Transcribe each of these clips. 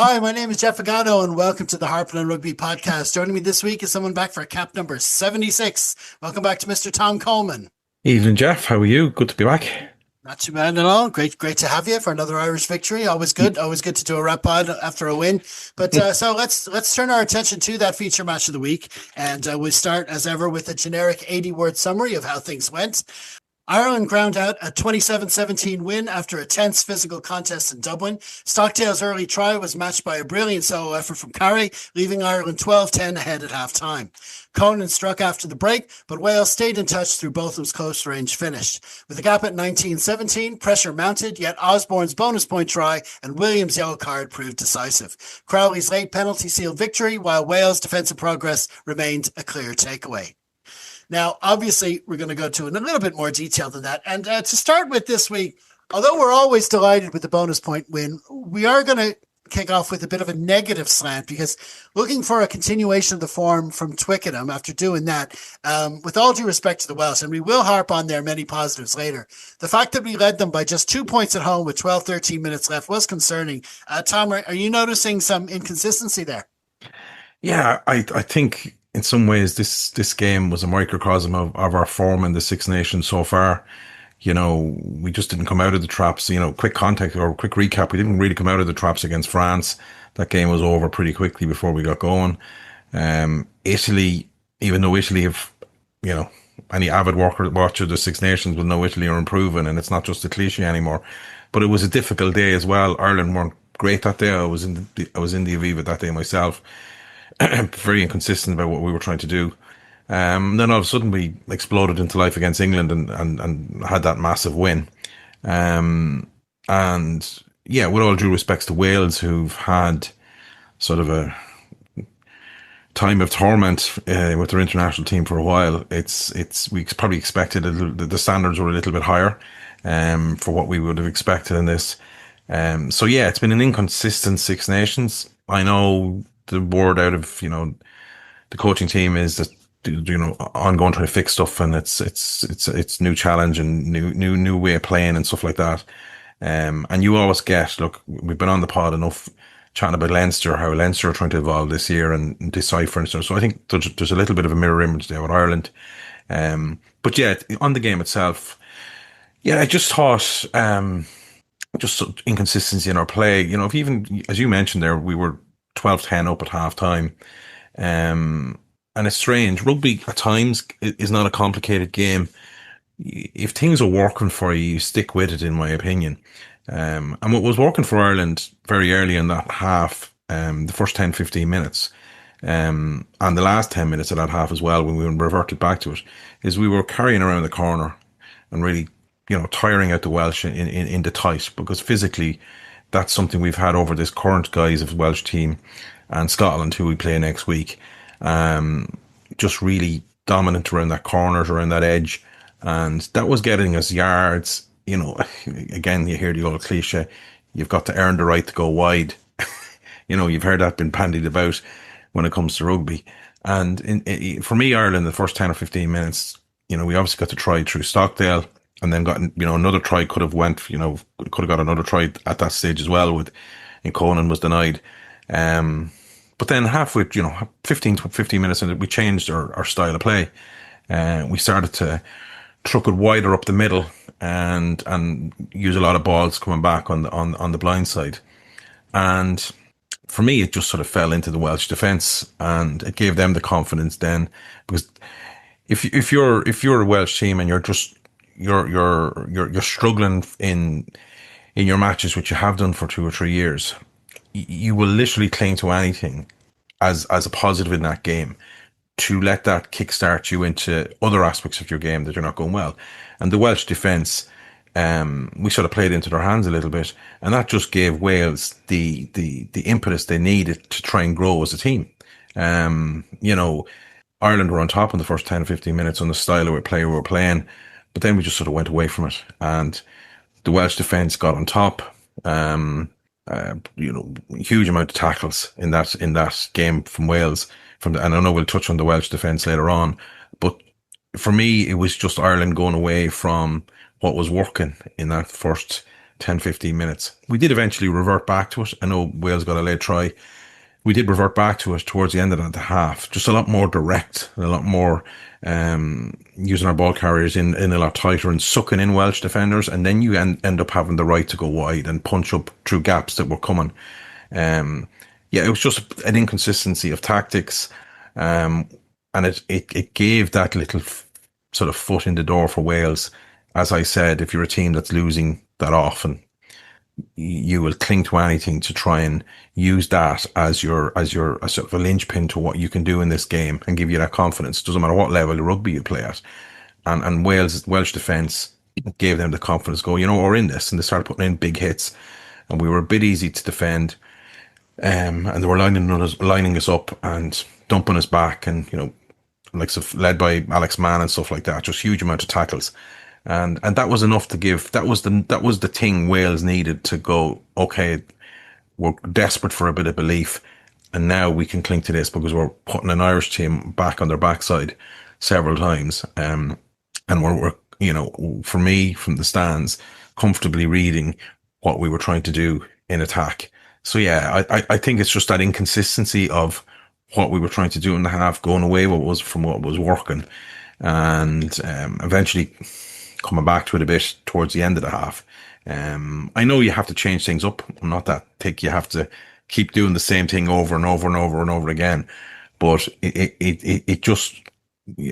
Hi, my name is Jeff Agano, and welcome to the Harpin On Rugby podcast. Joining me this week is someone back for cap number 76. Welcome back to Mr. Tom Coleman. Evening, Jeff. How are you? Good to be back. Not too bad at all. Great to have you for another Irish victory. Always good. Always good to do a wrap pod after a win. But so let's turn our attention to that feature match of the week, and we'll start as ever with a generic 80-word summary of how things went. Ireland ground out a 27-17 win after a tense physical contest in Dublin. Stockdale's early try was matched by a brilliant solo effort from Carré, leaving Ireland 12-10 ahead at half-time. Conan struck after the break, but Wales stayed in touch through Botham's close-range finish. With the gap at 19-17, pressure mounted, yet Osborne's bonus point try and Williams' yellow card proved decisive. Crowley's late penalty sealed victory, while Wales' defensive progress remained a clear takeaway. Now, obviously, we're going to go to in a little bit more detail than that. And to start with this week, although we're always delighted with the bonus point win, we are going to kick off with a bit of a negative slant because looking for a continuation of the form from Twickenham after doing that, with all due respect to the Welsh, and we will harp on their many positives later, the fact that we led them by just 2 points at home with 12, 13 minutes left was concerning. Tom, are you noticing some inconsistency there? Yeah, I think in some ways this game was a microcosm of our form in the Six Nations so far. You know, we just didn't come out of the traps. You know, quick context or quick recap, we didn't really come out of the traps against France. That game was over pretty quickly before we got going. Italy, even though Italy have, you know, any avid watcher of the Six Nations will know Italy are improving, and it's not just a cliche anymore. But it was a difficult day as well. Ireland weren't great that day. I was in the Aviva that day myself. Very inconsistent about what we were trying to do. Then all of a sudden we exploded into life against England and had that massive win. And yeah, with all due respects to Wales, who've had sort of a time of torment with their international team for a while, we probably expected the standards were a little bit higher for what we would have expected in this. So yeah, it's been an inconsistent Six Nations. I know the word out of, you know, the coaching team is that, you know, ongoing trying to fix stuff, and it's new challenge and new way of playing and stuff like that. And you always look, we've been on the pod enough chatting about Leinster, how Leinster are trying to evolve this year and decipher and stuff. So I think there's a little bit of a mirror image there with Ireland. But yeah, on the game itself, yeah, I just thought, just inconsistency in our play. You know, if even, as you mentioned there, we were 12-10 up at half time. And it's strange. Rugby at times is not a complicated game. If things are working for you, you stick with it, in my opinion. And what was working for Ireland very early in that half, the first 10, 15 minutes, and the last 10 minutes of that half as well, when we reverted back to it, is we were carrying around the corner and really, you know, tiring out the Welsh in the tight, because physically that's something we've had over this current guise of Welsh team and Scotland, who we play next week. Just really dominant around that corners, around that edge. And that was getting us yards. You know, again, you hear the old cliche, you've got to earn the right to go wide. You know, you've heard that been bandied about when it comes to rugby. And for me, Ireland, the first 10 or 15 minutes, you know, we obviously got to try through Stockdale, and then got, you know, another try could have got another try at that stage as well and Conan was denied. But then halfway, you know, 15 minutes in it, we changed our style of play. We started to truck it wider up the middle and use a lot of balls coming back on the blind side. And for me, it just sort of fell into the Welsh defence, and it gave them the confidence then, because if you're a Welsh team and you're struggling in your matches, which you have done for 2 or 3 years, you will literally cling to anything as a positive in that game to let that kickstart you into other aspects of your game that you're not going well. And the Welsh defence, we sort of played into their hands a little bit, and that just gave Wales the impetus they needed to try and grow as a team. You know, Ireland were on top in the first 10, 15 minutes on the style of play we were playing, but then we just sort of went away from it, and the Welsh defence got on top. You know, huge amount of tackles in that game from Wales. And I know we'll touch on the Welsh defence later on, but for me, it was just Ireland going away from what was working in that first 10, 15 minutes. We did eventually revert back to it. I know Wales got a late try. We did revert back to it towards the end of the half, just a lot more direct, a lot more using our ball carriers in a lot tighter and sucking in Welsh defenders, and then you end up having the right to go wide and punch up through gaps that were coming. Yeah, it was just an inconsistency of tactics, and it gave that little sort of foot in the door for Wales. As I said, if you're a team that's losing that often, you will cling to anything to try and use that as your a sort of a linchpin to what you can do in this game and give you that confidence. It doesn't matter what level of rugby you play at. And Welsh defence gave them the confidence to go, we're in this, and they started putting in big hits, and we were a bit easy to defend. And they were lining us up and dumping us back, and like led by Alex Mann and stuff like that, just huge amount of tackles. And that was enough to give. That was the thing Wales needed to go, okay, we're desperate for a bit of belief, and now we can cling to this because we're putting an Irish team back on their backside several times. And we're for me, from the stands, comfortably reading what we were trying to do in attack. So yeah, I think it's just that inconsistency of what we were trying to do in the half, going away what was working, and eventually coming back to it a bit towards the end of the half. I know you have to change things up. I'm not that thick. You have to keep doing the same thing over and over and over and over again. But it just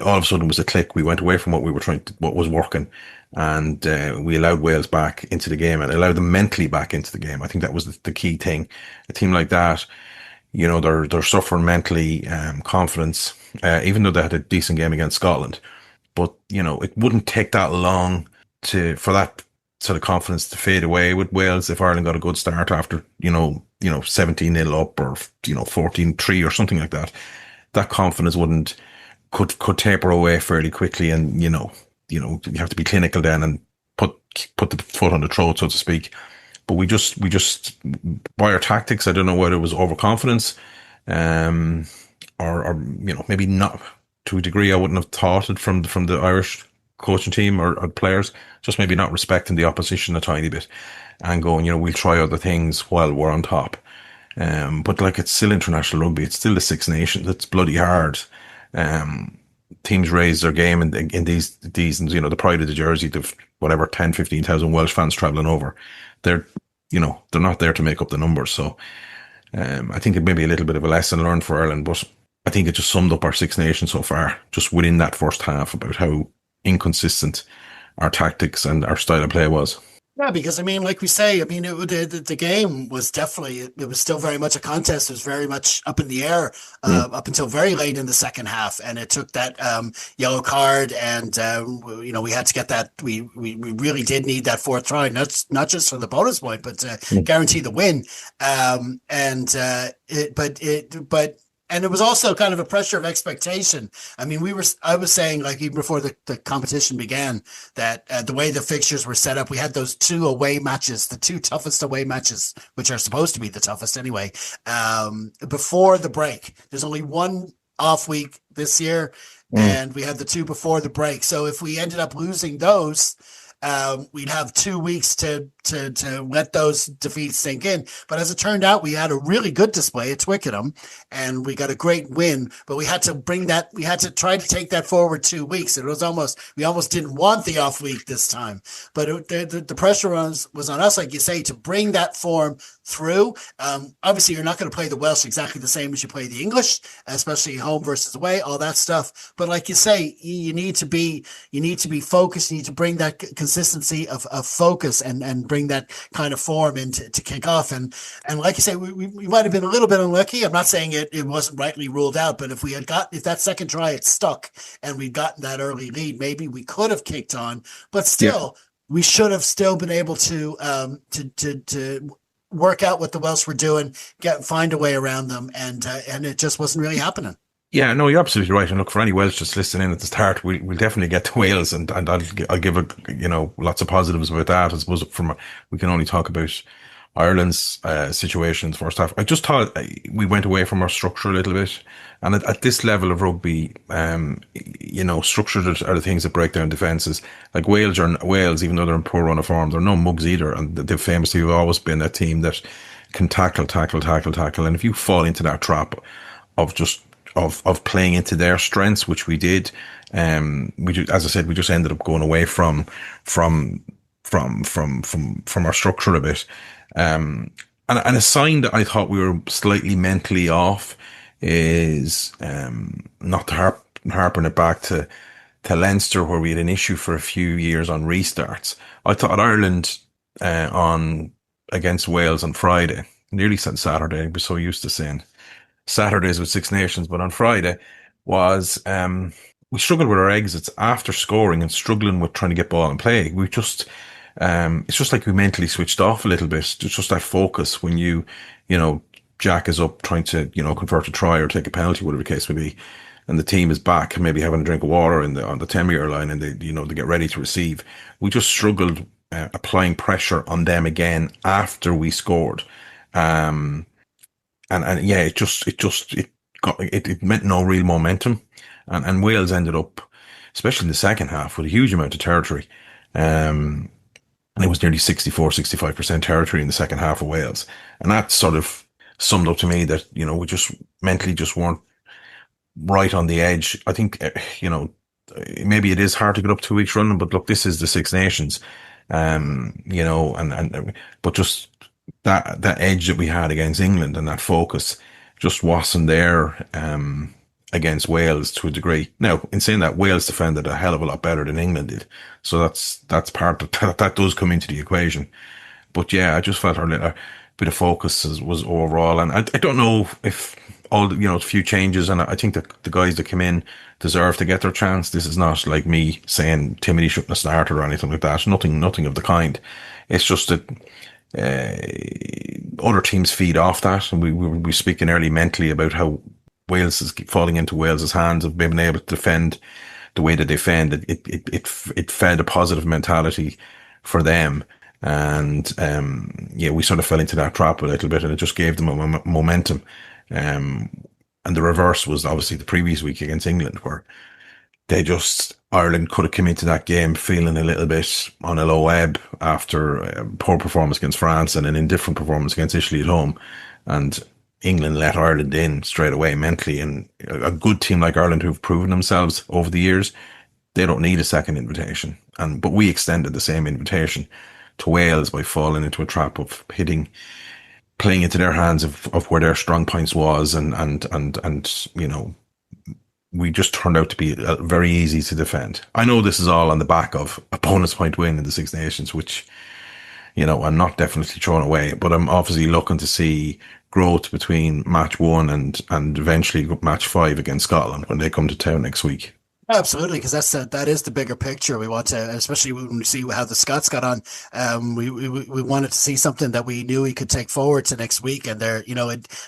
all of a sudden was a click. We went away from what was working, and we allowed Wales back into the game and allowed them mentally back into the game. I think that was the key thing. A team like that, they're suffering mentally, confidence, even though they had a decent game against Scotland. But, it wouldn't take that long for that sort of confidence to fade away with Wales if Ireland got a good start after, 17-0 up or, 14-3 or something like that. That confidence could taper away fairly quickly, and, you have to be clinical then and put the foot on the throat, so to speak. But we just by our tactics, I don't know whether it was overconfidence, or maybe not. To a degree, I wouldn't have thought it from the Irish coaching team or players, just maybe not respecting the opposition a tiny bit and going, we'll try other things while we're on top. But it's still international rugby. It's still the Six Nations. It's bloody hard. Teams raise their game in these, and, the pride of the jersey, the whatever 10, 15,000 Welsh fans travelling over. They're not there to make up the numbers. So I think it may be a little bit of a lesson learned for Ireland, but I think it just summed up our Six Nations so far, just within that first half, about how inconsistent our tactics and our style of play was. Yeah, because like we say, the game was definitely, it was still very much a contest. It was very much up in the air up until very late in the second half, and it took that yellow card, and we had to get that. We really did need that fourth try, not just for the bonus point, but to guarantee the win. And it was also kind of a pressure of expectation. I was saying, even before the competition began, that the way the fixtures were set up, we had those two away matches, the two toughest away matches, which are supposed to be the toughest anyway, before the break. There's only one off week this year, and we had the two before the break. So if we ended up losing those, we'd have 2 weeks to let those defeats sink in. But as it turned out, we had a really good display at Twickenham, and we got a great win. But we had to try to take that forward 2 weeks. We almost didn't want the off week this time. But the pressure was on us, like you say, to bring that form through. Obviously, you're not going to play the Welsh exactly the same as you play the English, especially home versus away, all that stuff. But like you say, you need to be focused. You need to bring that consistency of focus and bring that kind of form in to kick off. And like you say, we might have been a little bit unlucky. I'm not saying it wasn't rightly ruled out, but if that second try had stuck and we'd gotten that early lead, maybe we could have kicked on. But still, we should have still been able to work out what the Welsh were doing, find a way around them, and it just wasn't really happening. Yeah, no, you're absolutely right. And look, for any Welsh just listening in at the start, we'll definitely get to Wales, and I'll give lots of positives about that. I suppose we can only talk about Ireland's situation in the first half. I just thought we went away from our structure a little bit. And at this level of rugby, structure are the things that break down defences. Like Wales, even though they're in poor run of form, they're no mugs either. And they've famously always been a team that can tackle. And if you fall into that trap of just of playing into their strengths, which we did, as I said, we just ended up going away from our structure a bit. And a sign that I thought we were slightly mentally off is not to harping it back to Leinster, where we had an issue for a few years on restarts. I thought Ireland on against Wales on Friday, nearly said Saturday, I was so used to saying Saturdays with Six Nations, but on Friday was we struggled with our exits after scoring and struggling with trying to get ball and play. We just it's just like we mentally switched off a little bit. It's just that focus when you Jack is up trying to, convert a try or take a penalty, whatever the case may be, and the team is back and maybe having a drink of water on the 10-meter line, and they get ready to receive. We just struggled applying pressure on them again after we scored. It meant no real momentum. And Wales ended up, especially in the second half, with a huge amount of territory. And it was nearly 65% territory in the second half of Wales. And that sort of summed up to me that, we just mentally just weren't right on the edge. I think, maybe it is hard to get up 2 weeks running, but look, this is the Six Nations, but just that edge that we had against England and that focus just wasn't there, against Wales to a degree. Now, in saying that, Wales defended a hell of a lot better than England did. So that's part of that does come into the equation. But yeah, I just felt our bit of focus was overall, and I don't know if all a few changes, and I think that the guys that came in deserve to get their chance. This is not like me saying Timothy shouldn't have started or anything like that. Nothing of the kind. It's just that other teams feed off that, and we were speaking early mentally about how Wales is falling into Wales's hands of being able to defend the way that they defend. It fed a positive mentality for them. And, we sort of fell into that trap a little bit, and it just gave them a momentum. And the reverse was obviously the previous week against England, where Ireland could have come into that game feeling a little bit on a low ebb after a poor performance against France and an indifferent performance against Italy at home. And England let Ireland in straight away mentally. And a good team like Ireland, who've proven themselves over the years, they don't need a second invitation. But we extended the same invitation to Wales by falling into a trap of playing into their hands of where their strong points was, and we just turned out to be very easy to defend. I know this is all on the back of a bonus point win in the Six Nations, which I'm not definitely throwing away, but I'm obviously looking to see growth between match 1 and eventually match 5 against Scotland when they come to town next week. Absolutely, because that is the bigger picture. We want to, especially when we see how the Scots got on. We wanted to see something that we knew we could take forward to next week, and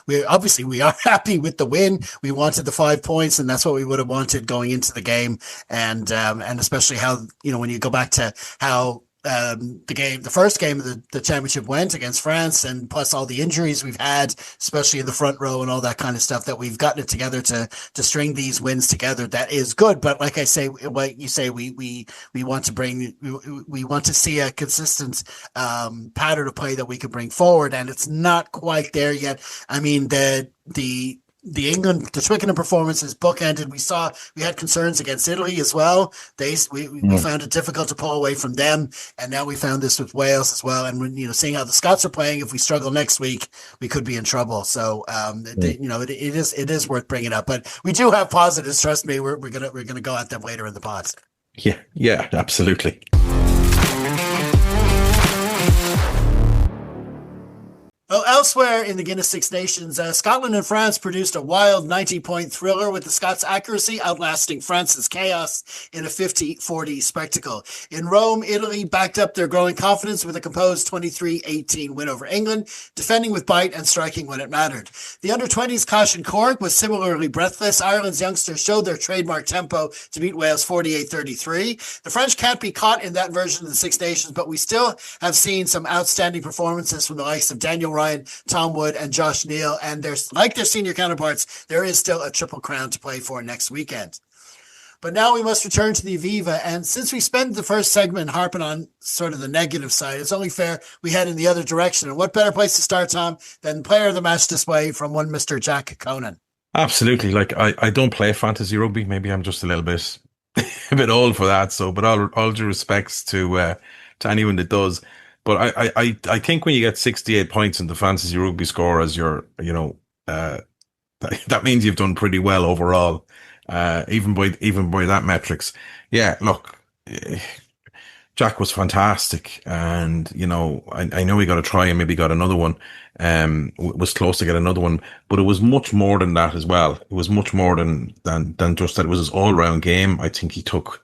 we are happy with the win. We wanted the 5 points, and that's what we would have wanted going into the game, and especially how when you go back to how the first game of the championship went against France, and plus all the injuries we've had, especially in the front row and all that kind of stuff, that we've gotten it together to string these wins together. That is good. But like I say, what you say, we want to see a consistent pattern of play that we can bring forward, and it's not quite there yet. I mean, the Twickenham performance is bookended. We had concerns against Italy as well. We found it difficult to pull away from them, and now we found this with Wales as well. And when seeing how the Scots are playing, if we struggle next week, we could be in trouble. So it is worth bringing up. But we do have positives. Trust me, we're gonna go at them later in the pod. Yeah, absolutely. Well, Elsewhere in the Guinness Six Nations, Scotland and France produced a wild 90-point thriller with the Scots' accuracy outlasting France's chaos in a 50-40 spectacle. In Rome, Italy backed up their growing confidence with a composed 23-18 win over England, defending with bite and striking when it mattered. The under-20s caution Cork was similarly breathless. Ireland's youngsters showed their trademark tempo to beat Wales 48-33. The French can't be caught in that version of the Six Nations, but we still have seen some outstanding performances from the likes of Daniel Ryan, Tom Wood, and Josh Neal, and there's, like their senior counterparts, there is still a triple crown to play for next weekend. But now we must return to the Aviva, and since we spent the first segment harping on sort of the negative side, it's only fair we head in the other direction. And what better place to start, Tom, than player of the match display from one Mr. Jack Conan? Absolutely. Like, I don't play fantasy rugby. Maybe I'm just a little bit a bit old for that. So, but all due respects to anyone that does. But I think when you get 68 points in the fantasy rugby score as your, that means you've done pretty well overall, even by that metrics. Yeah, look, Jack was fantastic, and I know he got a try and maybe got another one. Was close to get another one, but it was much more than that as well. It was much more than just that. It was his all round game. I think he took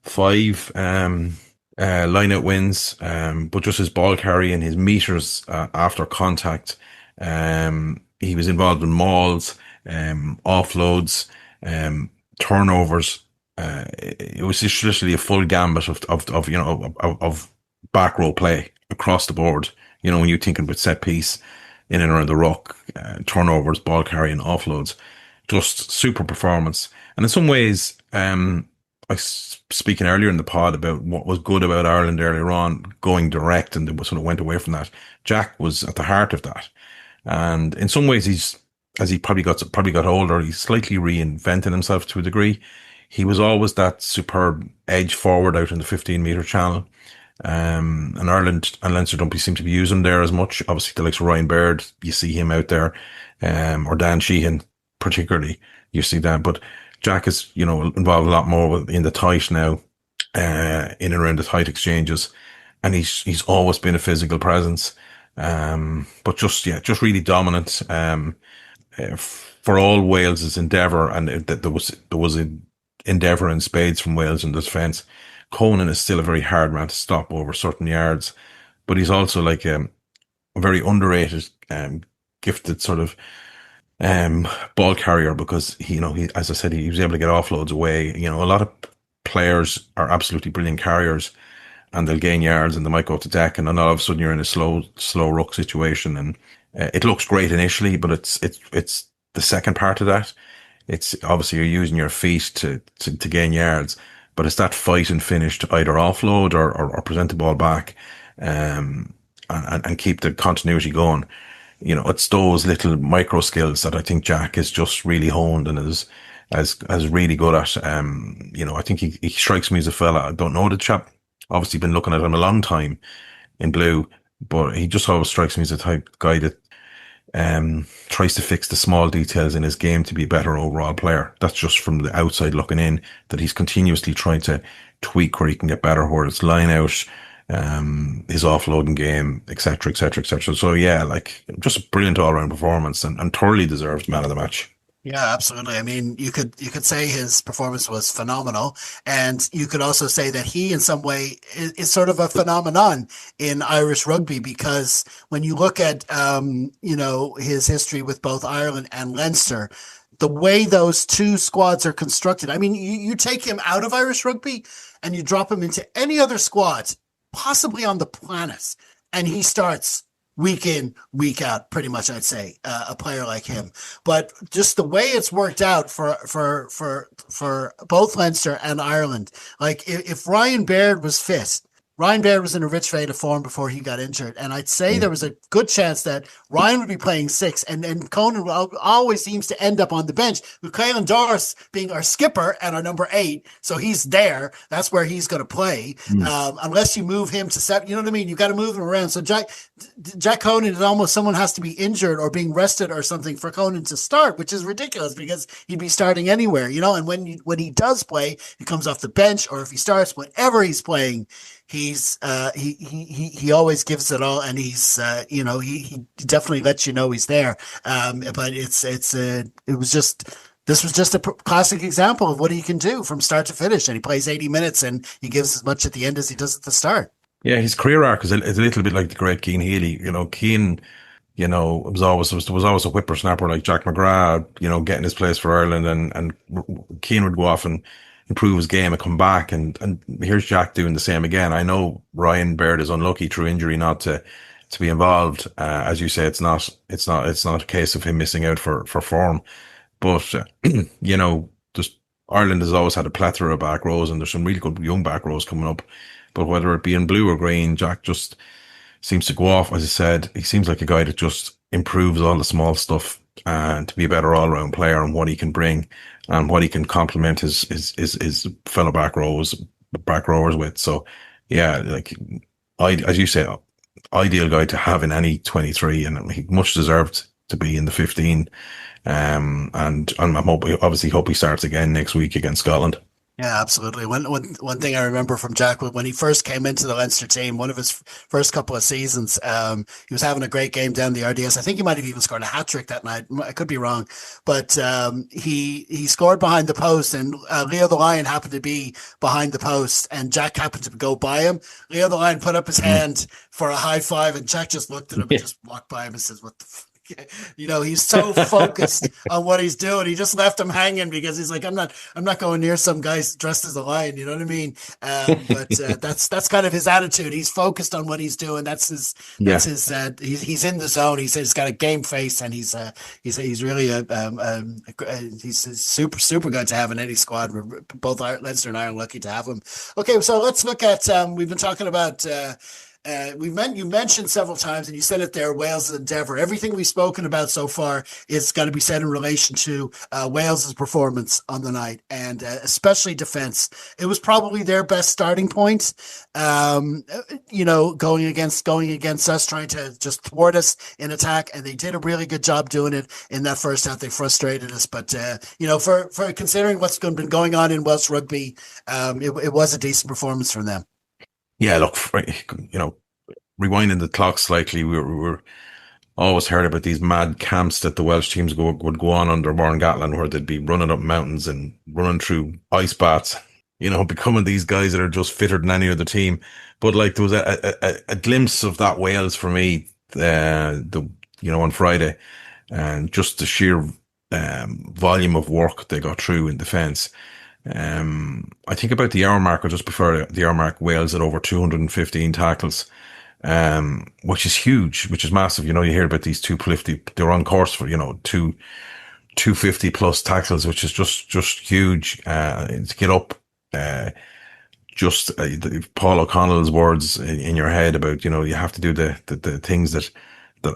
5 line out wins, but just his ball carry and his meters after contact. He was involved in mauls, offloads, turnovers. It was just literally a full gambit of back row play across the board. When you're thinking about set piece in and around the ruck, turnovers, ball carry, and offloads, just super performance. And in some ways, I was speaking earlier in the pod about what was good about Ireland earlier on, going direct, and they sort of went away from that. Jack was at the heart of that, and in some ways, as he probably got older, he slightly reinvented himself to a degree. He was always that superb edge forward out in the 15-meter channel. And Ireland and Leinster don't seem to be using him there as much. Obviously, the likes of Ryan Baird, you see him out there, or Dan Sheehan, particularly, you see that. But Jack is, involved a lot more in the tight now, in and around the tight exchanges, and he's always been a physical presence. But just really dominant. For all Wales's endeavour, and there was an endeavour in spades from Wales in the defence. Conan is still a very hard man to stop over certain yards, but he's also like a very underrated, gifted sort of ball carrier, because he, as I said, he was able to get offloads away. A lot of players are absolutely brilliant carriers, and they'll gain yards and they might go to deck, and then all of a sudden you're in a slow ruck situation, and it looks great initially, but it's the second part of that. It's obviously you're using your feet to gain yards, but it's that fight and finish to either offload or present the ball back, and keep the continuity going. It's those little micro skills that I think Jack is just really honed and is really good at. I think he strikes me as a fella. I don't know the chap. Obviously been looking at him a long time in blue, but he just always strikes me as the type of guy that tries to fix the small details in his game to be a better overall player. That's just from the outside looking in, that he's continuously trying to tweak where he can get better, where it's line out, his offloading game, etc., etc., etc. So yeah, like, just a brilliant all round performance, and thoroughly deserved man of the match. Yeah, absolutely. I mean, you could say his performance was phenomenal, and you could also say that he, in some way, is sort of a phenomenon in Irish rugby, because when you look at his history with both Ireland and Leinster, the way those two squads are constructed. I mean, you take him out of Irish rugby and you drop him into any other squad, possibly on the planet, and he starts week in, week out, pretty much, I'd say, a player like him. But just the way it's worked out for both Leinster and Ireland, like if Ryan Baird was fit, Ryan Baird was in a rich vein of form before he got injured, and I'd say there was a good chance that Ryan would be playing 6, and Conan always seems to end up on the bench, with Caelan Doris being our skipper and our number 8, so he's there. That's where he's going to play, unless you move him to 7. You know what I mean? You got to move him around. So Jack Conan is almost someone has to be injured or being rested or something for Conan to start, which is ridiculous because he'd be starting anywhere, And when he does play, he comes off the bench, or if he starts, whenever he's playing, he always gives it all, and he's he definitely lets you know he's there. But it was just. This was just a classic example of what he can do from start to finish, and he plays 80 minutes, and he gives as much at the end as he does at the start. Yeah, his career arc is a little bit like the great Keane Healy. Keane, was always a whippersnapper like Jack McGrath, getting his place for Ireland, and Keane would go off and improve his game and come back, and here's Jack doing the same again. I know Ryan Baird is unlucky through injury not to be involved. As you say, it's not a case of him missing out for form, but just Ireland has always had a plethora of back rows, and there's some really good young back rows coming up. But whether it be in blue or green, Jack just seems to go off. As I said, he seems like a guy that just improves all the small stuff and to be a better all-round player and what he can bring and what he can complement his fellow back rowers with. So yeah, as you say, ideal guy to have in any 23, and he much deserved to be in the 15. And I'm obviously hope he starts again next week against Scotland. Yeah, absolutely. One thing I remember from Jack when he first came into the Leinster team, one of his first couple of seasons, he was having a great game down the RDS. I think he might have even scored a hat trick that night. I could be wrong, but he scored behind the post, and Leo the Lion happened to be behind the post, and Jack happened to go by him. Leo the Lion put up his hand for a high five, and Jack just looked at him and just walked by him and says, "What the." He's so focused on what he's doing. He just left him hanging because he's like, I'm not going near some guys dressed as a lion. You know what I mean? But that's kind of his attitude. He's focused on what he's doing. He's in the zone. He's got a game face, and he's really he's super good to have in any squad. Both Leinster and I are lucky to have him. Okay, so let's look at. We've been talking about. You mentioned several times, and you said it there, Wales' endeavour. Everything we've spoken about so far is got to be said in relation to Wales' performance on the night, and especially defence. It was probably their best starting point, going against us, trying to just thwart us in attack, and they did a really good job doing it in that first half. They frustrated us, but for considering what's been going on in Welsh rugby, it was a decent performance from them. Yeah, look, rewinding the clock slightly, we were always heard about these mad camps that the Welsh teams would go on under Warren Gatland, where they'd be running up mountains and running through ice baths, becoming these guys that are just fitter than any other team. But there was a glimpse of that Wales for me, on Friday, and just the sheer volume of work they got through in defence. I think about the hour mark or just before the hour mark, Wales had over 215 tackles, which is huge, which is massive. You hear about these 250, they're on course for, 250 plus tackles, which is just huge, to get up, Paul O'Connell's words in your head about, you have to do the things that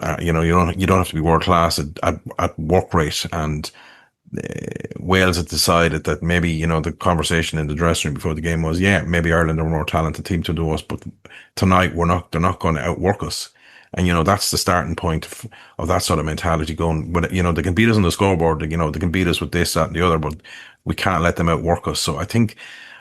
are, you don't have to be world class at work rate. And Wales had decided that maybe, the conversation in the dressing room before the game was, maybe Ireland are a more talented team to do us, but tonight they're not going to outwork us. And, that's the starting point of that sort of mentality going, but, they can beat us on the scoreboard, they can beat us with this, that and the other, but we can't let them outwork us. So I think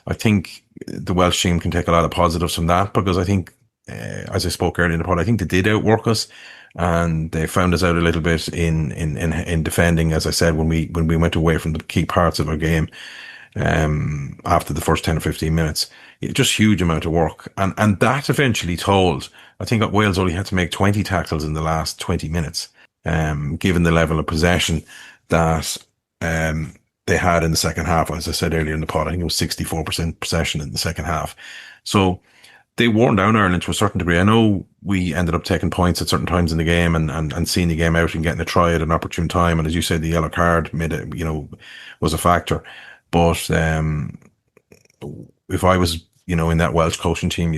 the Welsh team can take a lot of positives from that, because I think, as I spoke earlier in the pod, I think they did outwork us. And they found us out a little bit in defending, as I said, when we went away from the key parts of our game, after the first 10 or 15 minutes. Just huge amount of work. And that eventually told. I think that Wales only had to make 20 tackles in the last 20 minutes, given the level of possession that, they had in the second half. As I said earlier in the pod, I think it was 64% possession in the second half. So they worn down Ireland to a certain degree. I know we ended up taking points at certain times in the game and seeing the game out and getting a try at an opportune time. And as you said, the yellow card was a factor. But if I was, in that Welsh coaching team,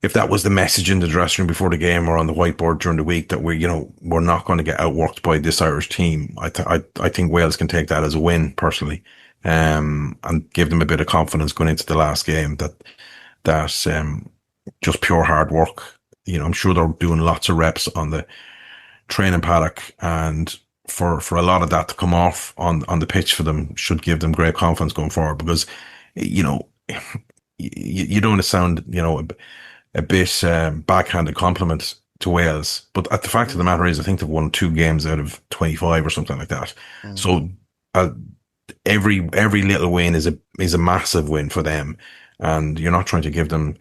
if that was the message in the dressing room before the game or on the whiteboard during the week, that we're not going to get outworked by this Irish team, I think Wales can take that as a win personally, and give them a bit of confidence going into the last game that just pure hard work. I'm sure they're doing lots of reps on the training paddock, and for a lot of that to come off on the pitch for them should give them great confidence going forward, because, you don't want to sound, a bit backhanded compliment to Wales, but the fact of the matter is, I think they've won 2 games out of 25 or something like that. Mm. So uh, every little win is a massive win for them, and you're not trying to give them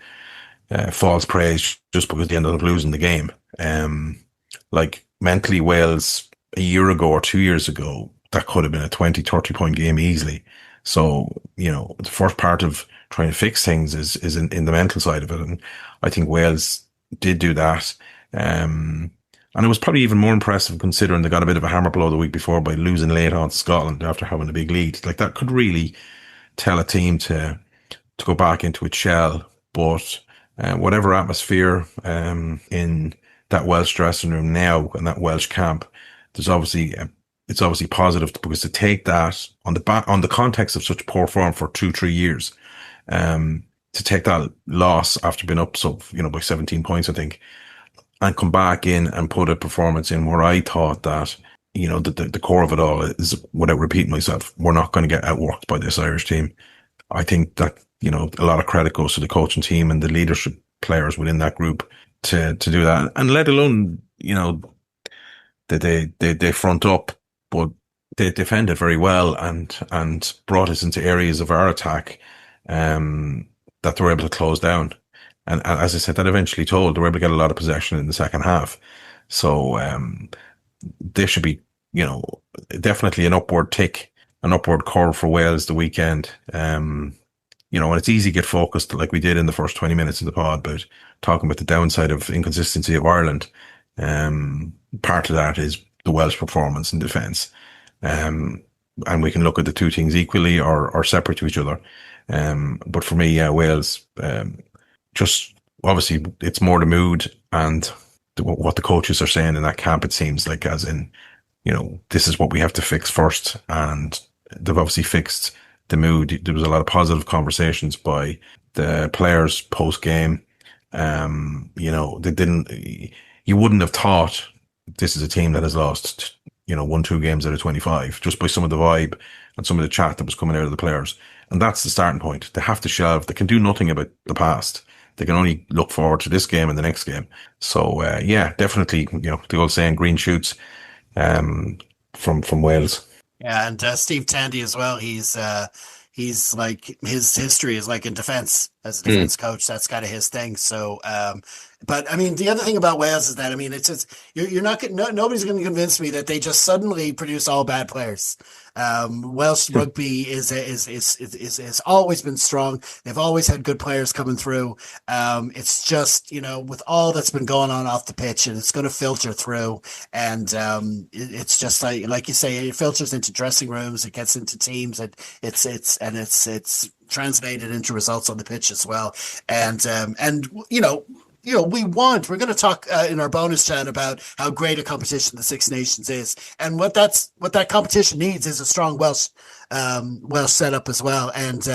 false praise just because they ended up losing the game. Like mentally, Wales a year ago or 2 years ago, that could have been a 20, 30 point game easily. So, the first part of trying to fix things is in the mental side of it. And I think Wales did do that. And it was probably even more impressive considering they got a bit of a hammer blow the week before by losing late on to Scotland after having a big lead. Like that could really tell a team to go back into its shell. But whatever atmosphere in that Welsh dressing room now and that Welsh camp, there's obviously it's obviously positive because to take that on the context of such poor form for 2-3 years, to take that loss after being up by 17 points, I think, and come back in and put a performance in where I thought that the core of it all is, without repeating myself, we're not going to get outworked by this Irish team. I think that a lot of credit goes to the coaching team and the leadership players within that group to do that, and let alone that they front up, but they defended very well and brought us into areas of our attack that they were able to close down. And as I said, that eventually told. They were able to get a lot of possession in the second half. So there should be, definitely an upward tick, an upward curve for Wales the weekend. And it's easy to get focused like we did in the first 20 minutes of the pod about talking about the downside of inconsistency of Ireland. Part of that is the Welsh performance in defence. And we can look at the two things equally or separate to each other. But for me, yeah, Wales, just obviously it's more the mood and what the coaches are saying in that camp. It seems like, as in, this is what we have to fix first, and they've obviously fixed the mood. There was a lot of positive conversations by the players post game. They didn't. You wouldn't have thought this is a team that has lost, 1-2 games out of 25 just by some of the vibe and some of the chat that was coming out of the players. And that's the starting point. They have to shelve. They can do nothing about the past. They can only look forward to this game and the next game. So, yeah, definitely, the old saying, green shoots from Wales. Yeah, and Steve Tandy as well. He's like, his history is like in defense as a defense coach. That's kind of his thing. So, but I mean, the other thing about Wales is that, I mean, it's just, you're not nobody's going to convince me that they just suddenly produce all bad players. Welsh rugby is always been strong. They've always had good players coming through. It's just, with all that's been going on off the pitch, and it's going to filter through. And it's just like you say, it filters into dressing rooms, it gets into teams, it's translated into results on the pitch as well. And we're going to talk in our bonus chat about how great a competition the Six Nations is, and what that competition needs is a strong Welsh setup as well. And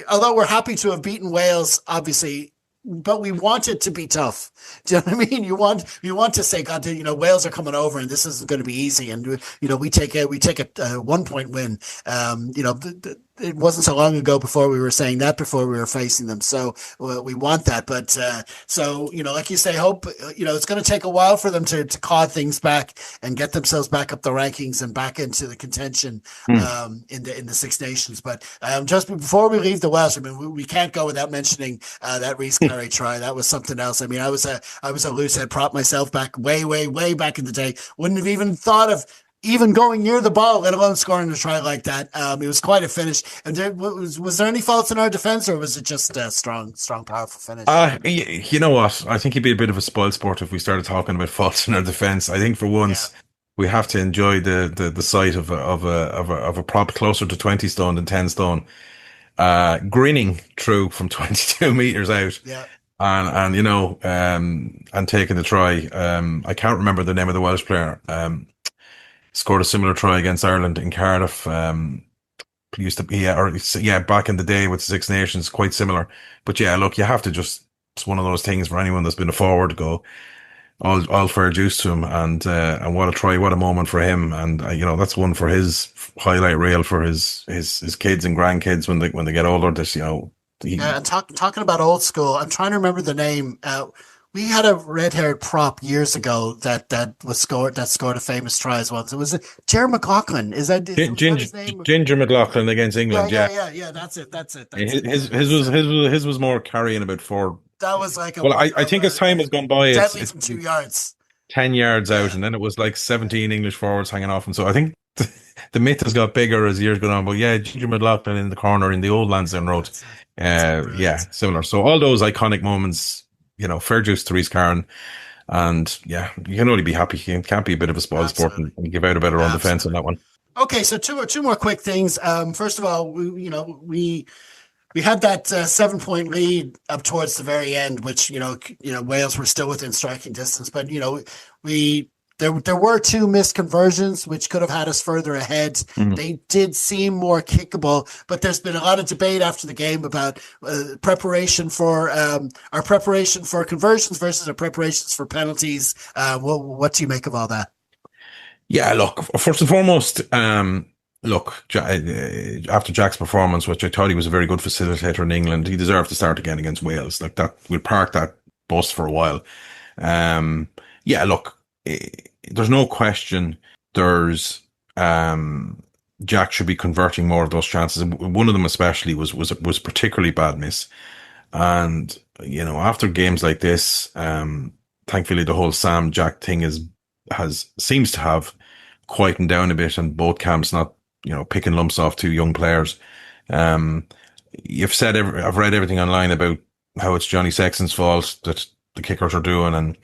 although we're happy to have beaten Wales, obviously, but we want it to be tough. Do you know what I mean? You want to say, God, Wales are coming over and this isn't going to be easy. And, we take a 1-point win. It wasn't so long ago before we were saying that before we were facing them. So we want that. But like you say, hope, it's going to take a while for them to claw things back and get themselves back up the rankings and back into the contention in the Six Nations. But just before we leave the Welsh, I mean, we can't go without mentioning that Reece Carré try. That was something else. I mean, I was a loose head prop myself back way back in the day. Wouldn't have even thought of even going near the ball, let alone scoring a try like that. It was quite a finish. And was there any faults in our defense, or was it just a strong, powerful finish? You know what? I think it'd be a bit of a spoil sport if we started talking about faults in our defense. I think for once we have to enjoy the sight of a prop closer to 20 stone than 10 stone, grinning through from 22 meters out. Yeah. And taking the try. I can't remember the name of the Welsh player. Scored a similar try against Ireland in Cardiff. Used to be, back in the day with the Six Nations, quite similar. But yeah, look, you have to it's one of those things for anyone that's been a forward to go, all fair dues to him, and what a try, what a moment for him, and that's one for his highlight reel for his kids and grandkids when they get older. This Yeah, and talking about old school, I'm trying to remember the name. We had a red-haired prop years ago that scored a famous try as well. So was it Jerry McLaughlin? Was that his name? Ginger McLaughlin against England. Yeah. That's it. His was more carrying about four. That was like Well, I think as time has gone by, deadly from 2 yards. 10 yards out, and then it was like 17 English forwards hanging off. And so I think the myth has got bigger as years go on. But yeah, Ginger McLaughlin in the corner in the old Lansdowne Road. Yeah, similar. So all those iconic moments, fair dues to Reece Carron. And yeah, you can only be happy. You can't be a bit of a spoil sport and give out a better own defense on that one. Okay, so two more quick things. First of all, we had that 7-point lead up towards the very end, which Wales were still within striking distance, but there were two missed conversions which could have had us further ahead. Mm-hmm. They did seem more kickable, but there's been a lot of debate after the game about our preparation for conversions versus our preparations for penalties. What do you make of all that? Yeah, look, first and foremost, after Jack's performance, which I thought he was a very good facilitator in England, he deserved to start again against Wales. Like that, we'll park that bus for a while. There's no question. Jack should be converting more of those chances. One of them especially was particularly bad miss. And after games like this, thankfully the whole Sam Jack thing seems to have quietened down a bit, and both camps not picking lumps off two young players. I've read everything online about how it's Johnny Sexton's fault that the kickers are doing, and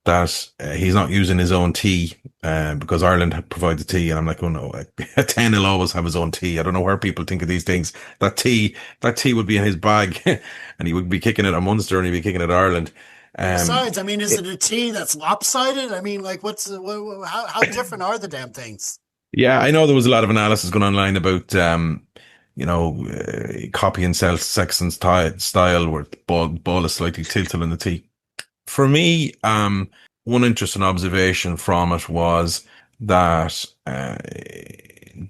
that he's not using his own tee because Ireland provide the tee. And I'm like, oh no, a 10 will always have his own tee. I don't know where people think of these things. That tee would be in his bag, and he would be kicking it at Munster and he'd be kicking it at Ireland. Besides, is it a tee that's lopsided? How different are the damn things? Yeah, I know there was a lot of analysis going online about, copy and sell Sexton's style where the ball is slightly tilted in the tee. For me, one interesting observation from it was that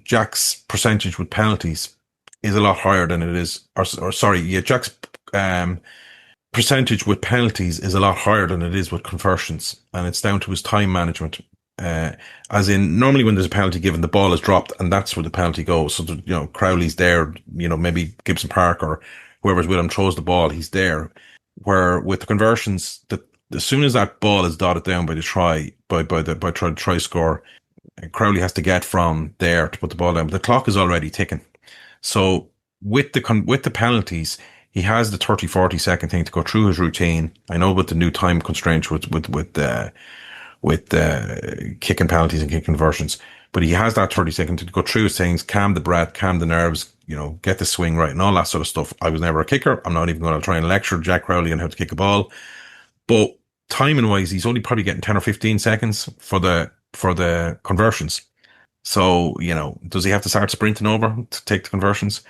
Jack's percentage with penalties is a lot higher than it is, Jack's percentage with penalties is a lot higher than it is with conversions, and it's down to his time management. As in, normally when there's a penalty given, the ball is dropped and that's where the penalty goes. So, Crowley's there, maybe Gibson Park or whoever's with him throws the ball, he's there. Where with the conversions, as soon as that ball is dotted down by the try, by the try score, Crowley has to get from there to put the ball down. But the clock is already ticking. So with the penalties, he has the 30-40 second thing to go through his routine. I know with the new time constraints with kicking penalties and kicking conversions, but he has that 30 seconds to go through his things, calm the breath, calm the nerves, get the swing right and all that sort of stuff. I was never a kicker. I'm not even going to try and lecture Jack Crowley on how to kick a ball, but timing wise, he's only probably getting 10 or 15 seconds for the conversions. So, does he have to start sprinting over to take the conversions?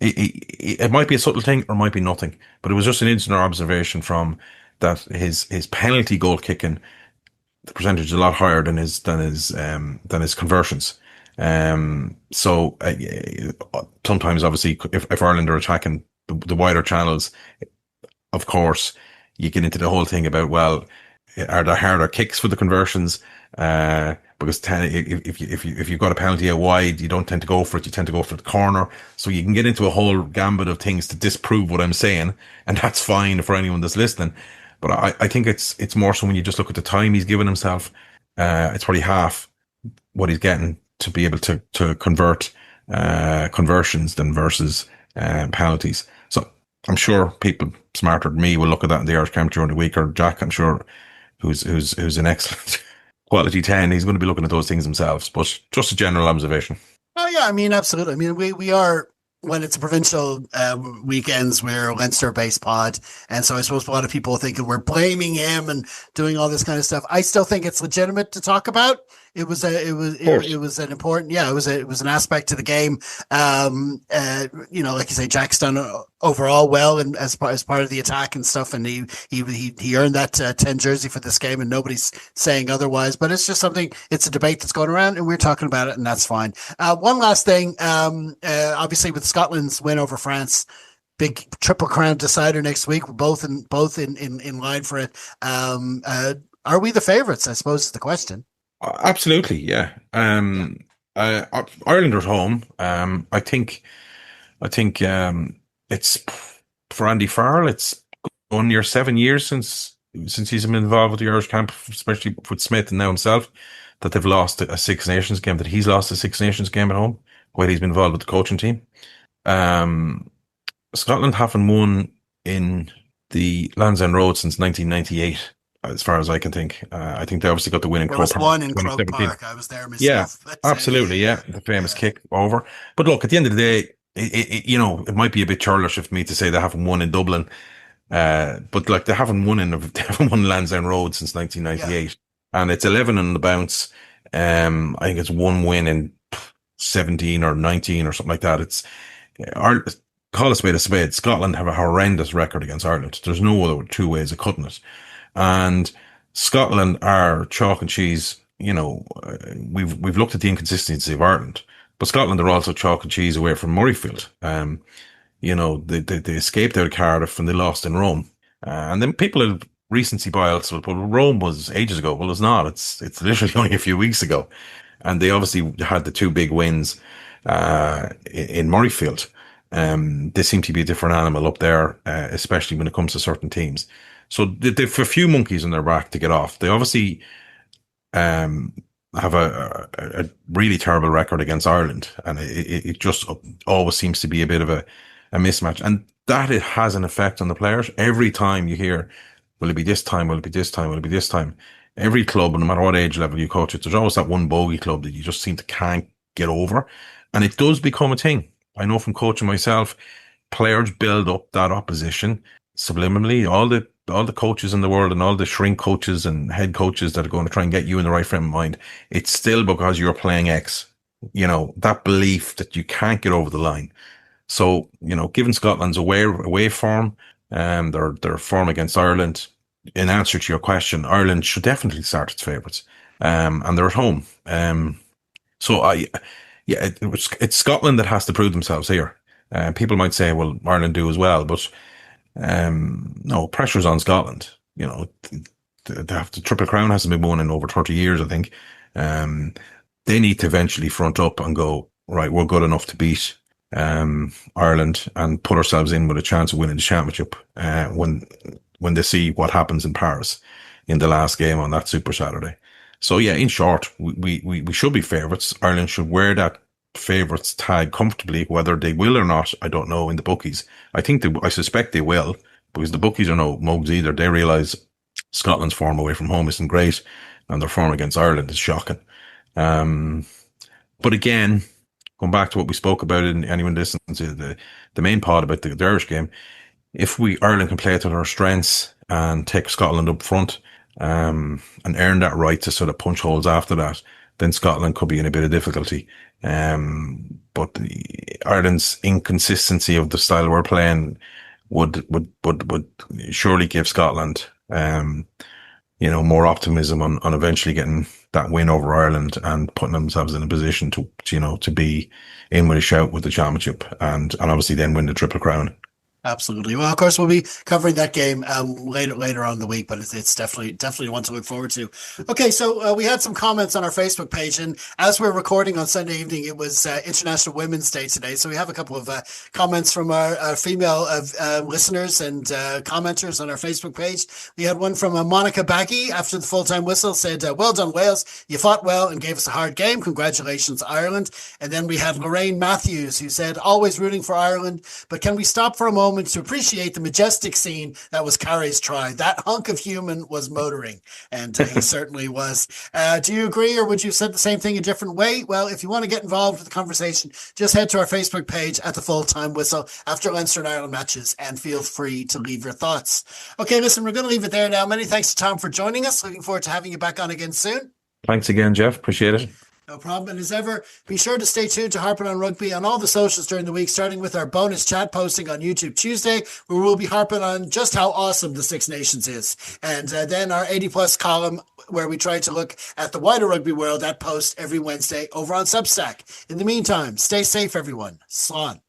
It might be a subtle thing or it might be nothing, but it was just an instant observation from that his penalty goal kicking, the percentage is a lot higher than his conversions. So sometimes, obviously, if Ireland are attacking the wider channels, of course, you get into the whole thing about, well, are there harder kicks for the conversions? Because if you've got a penalty out wide, you don't tend to go for it. You tend to go for the corner. So you can get into a whole gambit of things to disprove what I'm saying, and that's fine for anyone that's listening. But I think it's more so when you just look at the time he's given himself, it's probably half what he's getting to be able to convert conversions than versus penalties. So I'm sure people smarter than me will look at that in the Irish camp during the week, or Jack, I'm sure, who's an excellent quality 10, he's going to be looking at those things themselves. But just a general observation. Oh yeah, absolutely. We are, when it's a provincial weekends, we're a Leinster-based pod, and so I suppose a lot of people are thinking we're blaming him and doing all this kind of stuff. I still think it's legitimate to talk about. course. It was an important, yeah, it was an aspect to the game. Like you say, Jack's done overall well and as part of the attack and stuff, and he earned that 10 jersey for this game, and nobody's saying otherwise. But it's just something. It's a debate that's going around, and we're talking about it, and that's fine. One last thing, obviously with Scotland's win over France. Big triple crown decider next week. We're both in line for it. Are we the favourites? I suppose is the question. Absolutely, yeah. Ireland are at home. I think it's for Andy Farrell. It's going near 7 years since he's been involved with the Irish camp, especially with Smith and now himself, that they've lost a Six Nations game. That he's lost a Six Nations game at home while he's been involved with the coaching team. Scotland haven't won in the Lansdowne Road since 1998, as far as I can think. I think they obviously got the win in There Croke was Park. one in Croke Park. I was there Yeah, myself. absolutely. Yeah, the famous kick over. But look, at the end of the day, it might be a bit churlish of me to say they haven't won in Dublin. But like they haven't won Lansdowne Road since 1998, and it's 11 on the bounce. I think it's one win in 17 or 19 or something like that. It's call a spade a spade. Scotland have a horrendous record against Ireland. There's no other two ways of cutting it. And Scotland are chalk and cheese. We've looked at the inconsistency of Ireland, but Scotland are also chalk and cheese away from Murrayfield. They escaped out of Cardiff and they lost in Rome. And then people have recency bias. Well, Rome was ages ago. Well, it's not. It's literally only a few weeks ago. And they obviously had the two big wins in Murrayfield. They seem to be a different animal up there, especially when it comes to certain teams. So they've a few monkeys on their back to get off. They obviously have a really terrible record against Ireland, and it just always seems to be a bit of a mismatch, and that it has an effect on the players. Every time you hear, will it be this time? Will it be this time? Will it be this time? Every club, no matter what age level you coach it, there's always that one bogey club that you just seem to can't get over, and it does become a thing. I know from coaching myself, players build up that opposition subliminally. All the coaches in the world and all the shrink coaches and head coaches that are going to try and get you in the right frame of mind, it's still because you're playing X. That belief that you can't get over the line. So, given Scotland's away form, their form against Ireland, in answer to your question, Ireland should definitely start its favourites. And they're at home. It's Scotland that has to prove themselves here. People might say, well, Ireland do as well, but no, pressure's on Scotland. The Triple Crown hasn't been won in over 30 years, I think. They need to eventually front up and go, right, we're good enough to beat Ireland and put ourselves in with a chance of winning the championship when they see what happens in Paris in the last game on that Super Saturday. So yeah, in short, we should be favourites. Ireland should wear that favourites tag comfortably. Whether they will or not, I don't know. In the bookies, I suspect they will, because the bookies are no mugs either. They realise Scotland's form away from home isn't great, and their form against Ireland is shocking. But again, going back to what we spoke about, and anyone listening to the main pod about the Irish game, if Ireland can play to their strengths and take Scotland up front, and earn that right to sort of punch holes after that, then Scotland could be in a bit of difficulty. But Ireland's inconsistency of the style we're playing would surely give Scotland, more optimism on eventually getting that win over Ireland and putting themselves in a position to be in with a shout with the championship and obviously then win the Triple Crown. Absolutely. Well, of course, we'll be covering that game later on in the week, but it's definitely one to look forward to. Okay, so we had some comments on our Facebook page, and as we're recording on Sunday evening, it was International Women's Day today, so we have a couple of comments from our female listeners and commenters on our Facebook page. We had one from Monica Baggy after the full-time whistle, said, well done, Wales. You fought well and gave us a hard game. Congratulations, Ireland. And then we had Lorraine Matthews, who said, always rooting for Ireland, but can we stop for a moment to appreciate the majestic scene that was Carré's try? That hunk of human was motoring, and he certainly was. Do you agree, or would you have said the same thing a different way? Well, if you want to get involved with the conversation, just head to our Facebook page at the Full-Time Whistle after Leinster and Ireland matches, and feel free to leave your thoughts. Okay, listen, we're going to leave it there now. Many thanks to Tom for joining us. Looking forward to having you back on again soon. Thanks again, Jeff. Appreciate it. No problem. And as ever, be sure to stay tuned to Harpin On Rugby on all the socials during the week, starting with our bonus chat posting on YouTube Tuesday, where we'll be harping on just how awesome the Six Nations is. And then our 80 plus column, where we try to look at the wider rugby world, that post every Wednesday over on Substack. In the meantime, stay safe, everyone. Slán.